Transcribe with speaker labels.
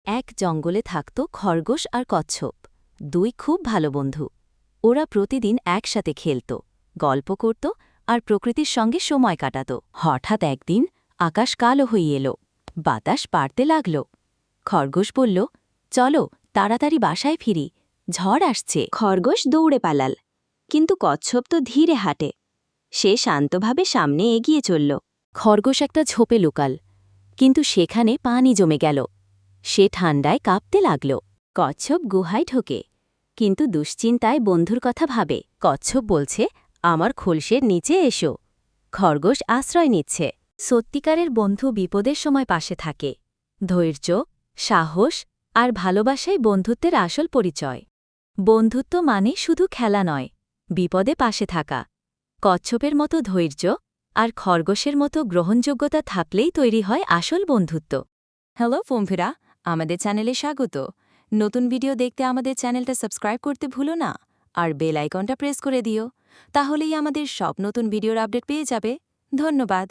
Speaker 1: এক জঙ্গলে থাকত খরগোশ আর কচ্ছপ, দুই খুব ভালো বন্ধু। ওরা প্রতিদিন একসাথে খেলত, গল্প করত আর প্রকৃতির সঙ্গে সময় কাটাত। হঠাৎ একদিন আকাশ কালো হয়ে এলো, বাতাস পাড়তে লাগল। খরগোশ বলল, চলো তাড়াতাড়ি বাসায় ফিরি, ঝড় আসছে।
Speaker 2: খরগোশ দৌড়ে পালাল, কিন্তু কচ্ছপ তো ধীরে হাঁটে। সে শান্তভাবে সামনে এগিয়ে চলল।
Speaker 1: খরগোশ একটা ঝোপে লুকাল, কিন্তু সেখানে পানি জমে গেল। সে ঠান্ডায় কাঁপতে লাগল। কচ্ছপ গুহায় ঢোকে, কিন্তু দুশ্চিন্তায় বন্ধুর কথা ভাবে। কচ্ছপ বলছে, আমার খোলসের নিচে এসো। খরগোশ আশ্রয় নিচ্ছে। সত্যিকারের বন্ধু বিপদের সময় পাশে থাকে। ধৈর্য, সাহস আর ভালোবাসাই বন্ধুত্বের আসল পরিচয়। বন্ধুত্ব মানে শুধু খেলা নয়, বিপদে পাশে থাকা। কচ্ছপের মতো ধৈর্য আর খরগোশের মতো গ্রহণযোগ্যতা থাকলেই তৈরি হয় আসল বন্ধুত্ব। হ্যালো বন্ধুরা, আমাদের চ্যানেলে স্বাগত। নতুন ভিডিও দেখতে আমাদের চ্যানেলটা সাবস্ক্রাইব করতে ভুলো না, আর বেল আইকনটা প্রেস করে দিও। তাহলেই আমাদের সব নতুন ভিডিওর আপডেট পেয়ে যাবে। ধন্যবাদ।